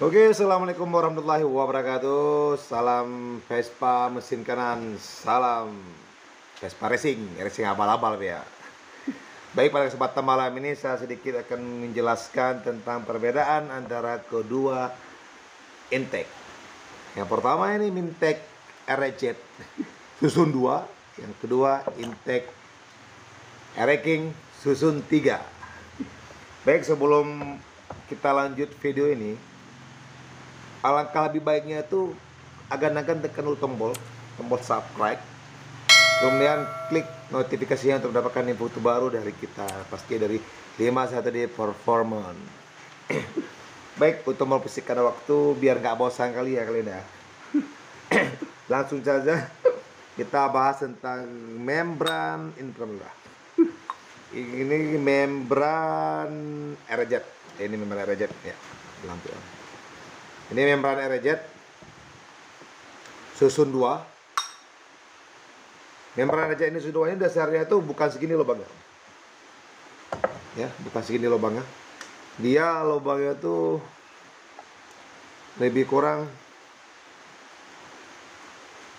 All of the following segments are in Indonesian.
Oke, assalamualaikum warahmatullahi wabarakatuh. Salam Vespa mesin kanan, salam Vespa racing, racing abal-abal ya. Baik, pada kesempatan malam ini saya sedikit akan menjelaskan tentang perbedaan antara kedua intake. Yang pertama ini intake RZ susun 2, yang kedua intake racing susun 3. Baik, sebelum kita lanjut video ini, alangkah lebih baiknya itu agan-agan tekan dulu tombol subscribe, kemudian klik notifikasinya untuk mendapatkan info terbaru dari kita, pasti dari 51D Performance. Baik, untuk mempersingkat waktu biar nggak bosan kali ya kalian ya, langsung saja kita bahas tentang membran ini membran RZ. Ini membran RZ ya, lampu. Ini membran RZ susun 2. Membran RZ ini susun 2 ini dasarnya itu bukan segini lubangnya. Ya, bukan segini lubangnya. Dia lubangnya tuh lebih kurang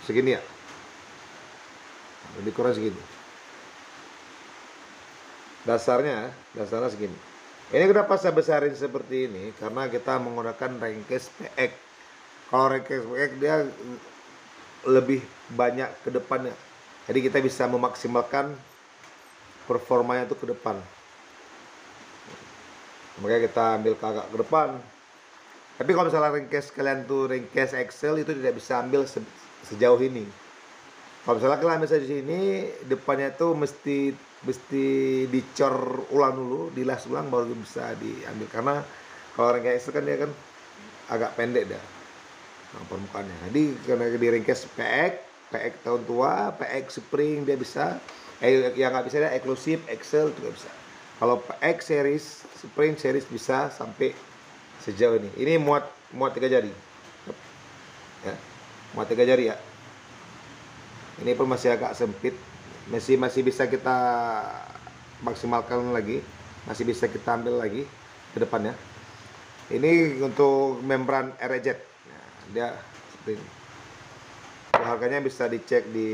segini ya. Lebih kurang segini. Dasarnya segini. Ini kenapa saya besarin seperti ini? Karena kita menggunakan Rengkes PX. Kalau Rengkes PX dia lebih banyak ke depannya. Jadi kita bisa memaksimalkan performanya itu ke depan. Makanya kita ambil ke agak ke depan. Tapi kalau misalnya Rengkes kalian tuh Rengkes Excel itu tidak bisa ambil sejauh ini. Kalau misalnya kalian bisa di sini, depannya tuh mesti dicor ulang dulu, dilas ulang baru bisa diambil. Karena kalau Rengkes itu kan dia kan agak pendek dah permukaannya. Jadi karena di Rengkes PX tahun tua, PX Spring dia bisa. Yang nggak bisa dia eksklusif Excel juga bisa. Kalau PX series, Spring series bisa sampai sejauh ini. Ini muat 3 jari. Ya, muat 3 jari ya. Ini pun masih agak sempit, masih bisa kita maksimalkan lagi, masih bisa kita ambil lagi ke depannya. Ini untuk membran RZ. Nah, dia seperti ini. Harganya bisa dicek di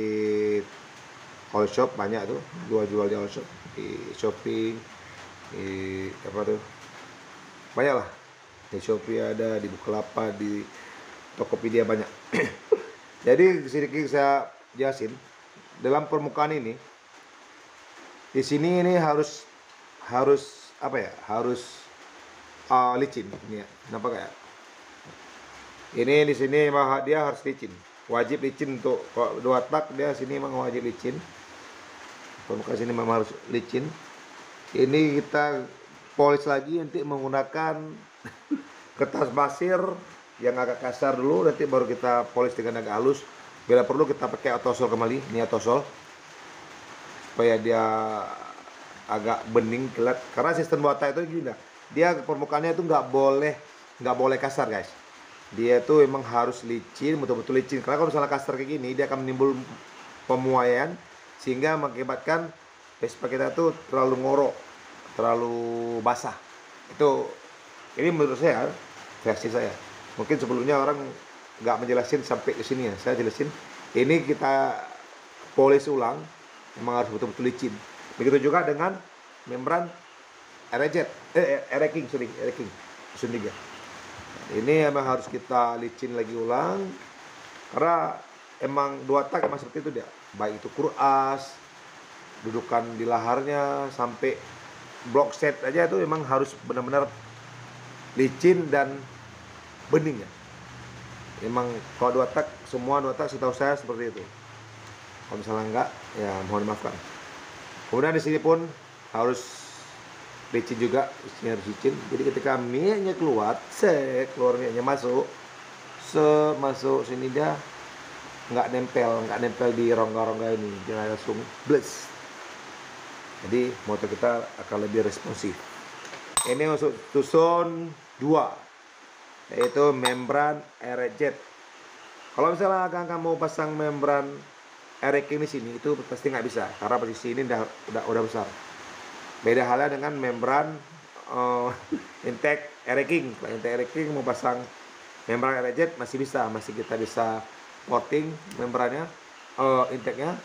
all shop, banyak tuh jual di all shop, di Shopee, di apa tuh, banyak lah. Di Shopee ada, di Bukalapak, di Tokopedia banyak. Jadi sedikit saya jelasin dalam permukaan ini. Di sini ini harus apa ya? Harus licin ini ya. Nampak ya? Ini di sini dia harus licin. Wajib licin untuk kalau 2 tak dia sini memang wajib licin. Permukaan sini memang harus licin. Ini kita polis lagi nanti menggunakan kertas pasir yang agak kasar dulu, nanti baru kita polis dengan agak halus. Bila perlu kita pakai autosol kembali, ini autosol supaya dia agak bening kelat. Karena sistem watak itu gini, dia permukaannya itu nggak boleh kasar guys. Dia tuh emang harus licin, betul-betul licin. Karena kalau misalnya kasar kayak gini, dia akan menimbul pemuaian sehingga mengakibatkan Vespa kita tuh terlalu ngorok, terlalu basah. Ini menurut saya, versi saya. Mungkin sebelumnya orang nggak menjelasin sampai ke sini ya, saya jelasin. Ini kita polis ulang, memang harus betul-betul licin. Begitu juga dengan membran RZ, Racing susun 3. Ini emang harus kita licin lagi ulang, karena emang 2 tak emang seperti itu dia. Baik itu kuras, dudukan di laharnya, sampai block set aja itu emang harus benar-benar licin dan bening ya. Emang kalau 2 tak, semua 2 tak setahu saya seperti itu. Kalau misalnya enggak, ya mohon dimaafkan. Kemudian di sini pun harus licin juga, isinya harus licin. Jadi ketika minyaknya keluar, keluar minyaknya masuk sini dia nggak nempel di rongga-rongga ini, dia langsung bless. Jadi motor kita akan lebih responsif. Ini untuk susun 2. Yaitu membran RZ. Kalau misalnya kamu pasang membran RX di sini, itu pasti nggak bisa karena posisi ini udah besar. Beda halnya dengan membran intake King. Kalau intake King mau pasang membran RJ masih bisa, kita bisa porting membrannya, intake-nya.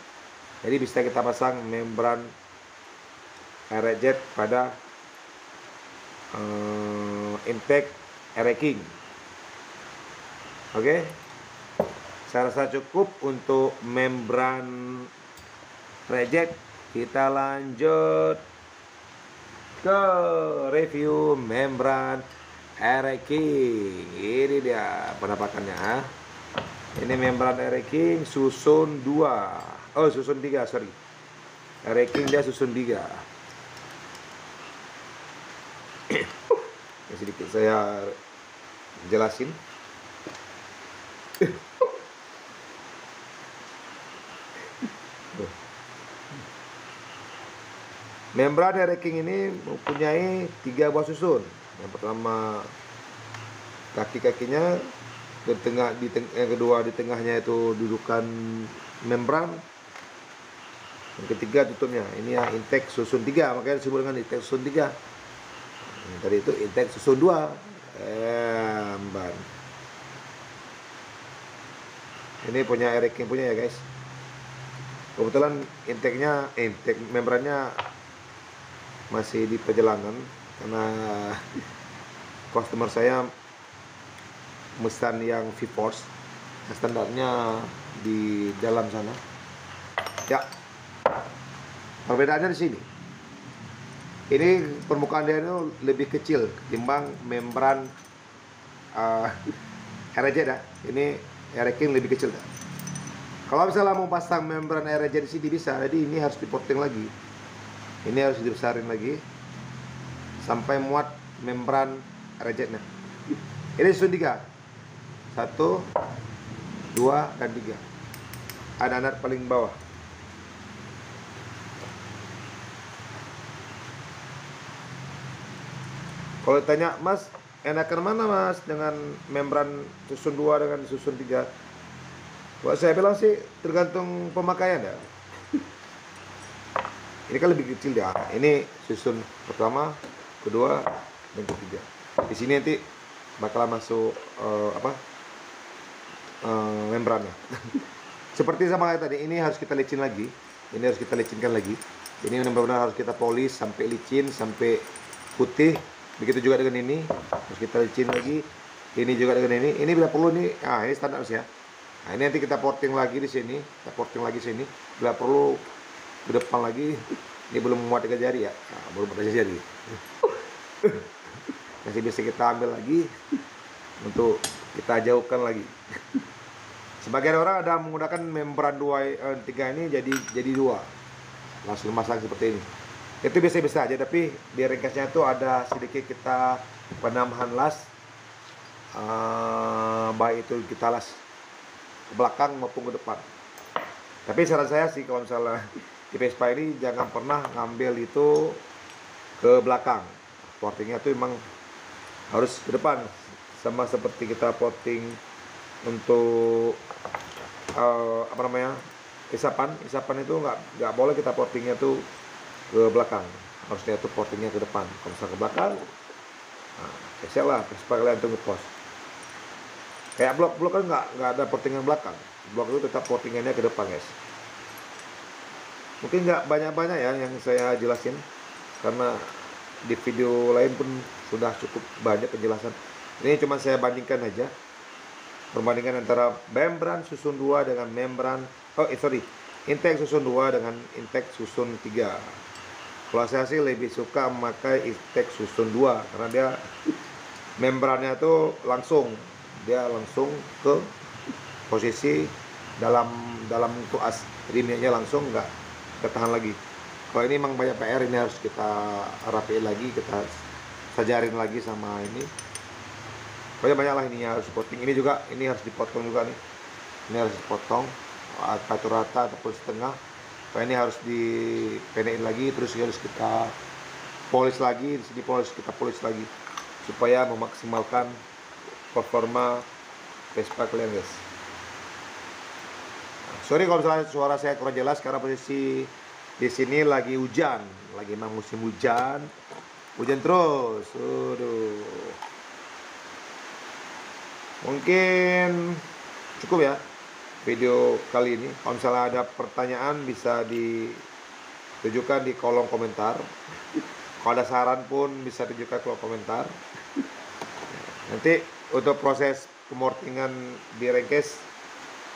Jadi bisa kita pasang membran RJ pada intake King. Oke, saya rasa cukup untuk membran reject. Kita lanjut ke review membran King. Ini dia penampakannya. Ini membran King susun 2. Oh, susun 3, sorry. King dia susun 3. Sedikit saya jelasin. Membran King ini mempunyai 3 buah susun. Yang pertama kaki-kakinya, yang kedua di tengahnya itu dudukan membran, yang ketiga tutupnya. Ini yang intake susun 3, makanya disebut dengan intake susun 3. Tadi itu intake susun 2. Ini punya King punya ya guys. Kebetulan intake membrannya masih di perjalanan karena customer saya mesan yang V-Force, standarnya di dalam sana. Ya, perbedaannya di sini. Ini permukaan dia itu lebih kecil ketimbang membran RJ dah. Ini King lebih kecil dah. Kalau misalnya mau pasang membran RJ di sini bisa, jadi ini harus diporting lagi. Ini harus dibesarin lagi sampai muat membran RJ-nya. Ini susun 3. 1, 2, dan 3. Ada paling bawah. Kalau tanya, Mas, enakan mana Mas dengan membran susun 2 dengan susun 3? Buat saya bilang sih tergantung pemakaian ya. Ini kan lebih kecil ya. Ini susun pertama, kedua, dan ketiga. Di sini nanti bakal masuk membrannya. Seperti sama kayak tadi, ini harus kita licin lagi. Ini harus kita licinkan lagi. Ini benar-benar harus kita polish sampai licin, sampai putih. Begitu juga dengan ini, harus kita licin lagi. Ini juga dengan ini. Ini bila perlu nih, ini standar ya. Nah, ini nanti kita porting lagi di sini. Kita porting lagi sini. Bila perlu ke depan lagi. Ini belum muat ke jari ya. Nah, belum ada jari. Masih bisa kita ambil lagi untuk kita jauhkan lagi. Sebagian orang ada menggunakan membran 3 ini jadi 2. Langsung masang seperti ini. Itu biasa-biasa aja, tapi di ringkasnya itu ada sedikit kita penambahan las, baik itu kita las ke belakang maupun ke depan. Tapi saran saya sih kalau misalnya di Vespa ini jangan pernah ngambil itu ke belakang. Portingnya itu memang harus ke depan, sama seperti kita porting untuk isapan itu nggak boleh kita portingnya tuh ke belakang, harusnya itu portingnya ke depan. Kalau misalnya ke belakang, nah, lah Vespa kalian tunggu pos. Kayak blok kan nggak ada portingan belakang, blok itu tetap portingannya ke depan guys. Mungkin nggak banyak-banyak ya yang saya jelasin, karena di video lain pun sudah cukup banyak penjelasan. Ini cuma saya bandingkan aja, perbandingan antara membran susun 2 dengan membran intake susun 2 dengan intake susun 3. Kalau saya sih lebih suka memakai intake susun 2 karena dia membrannya tuh langsung ke posisi dalam tuas, jadi minyak langsung nggak ketahan lagi. Kalau ini memang banyak PR, ini harus kita rapiin lagi, kita sajarin lagi sama ini. Pokoknya banyak lah ini harus dipotong. Ini harus dipotong juga nih. Ini harus dipotong atau rata ataupun setengah. Nah, ini harus dipenein lagi, terus harus kita polish lagi. Di sini kita polish lagi supaya memaksimalkan performa Vespa kalian guys. Sorry kalau misalnya suara saya kurang jelas karena posisi di sini lagi hujan, lagi emang musim hujan. Hujan terus. Waduh. Mungkin cukup ya video kali ini. Kalau misalnya ada pertanyaan bisa ditujukan di kolom komentar. Kalau ada saran pun bisa ditujukan ke kolom komentar. Nanti untuk proses pemortingan di Rengkes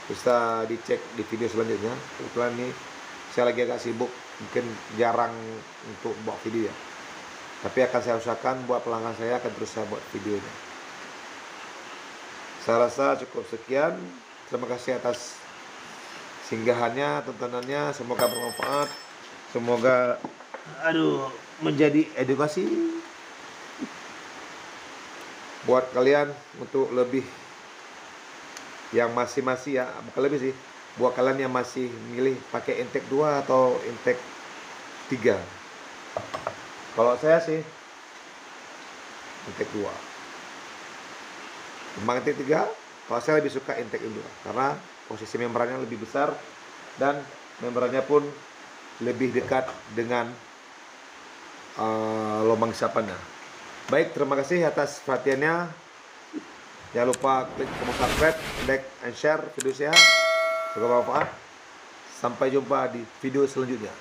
bisa dicek di video selanjutnya. Kebetulan ini saya lagi agak sibuk, mungkin jarang untuk buat video ya. Tapi akan saya usahakan buat pelanggan saya akan terus saya buat videonya. Saya rasa cukup sekian. Terima kasih atas singgahannya, tontonannya. Semoga bermanfaat. Semoga menjadi edukasi buat kalian untuk lebih yang masih ya, bukan lebih sih, buat kalian yang masih milih pakai intake 2 atau intake 3. Kalau saya sih intake 2. Memang intake 3, kalau saya lebih suka intake 2 karena posisi membrannya lebih besar dan membrannya pun lebih dekat dengan lubang isapannya. Baik, terima kasih atas perhatiannya. Jangan lupa klik tombol subscribe, like, and share video saya. Semoga bermanfaat. Sampai jumpa di video selanjutnya.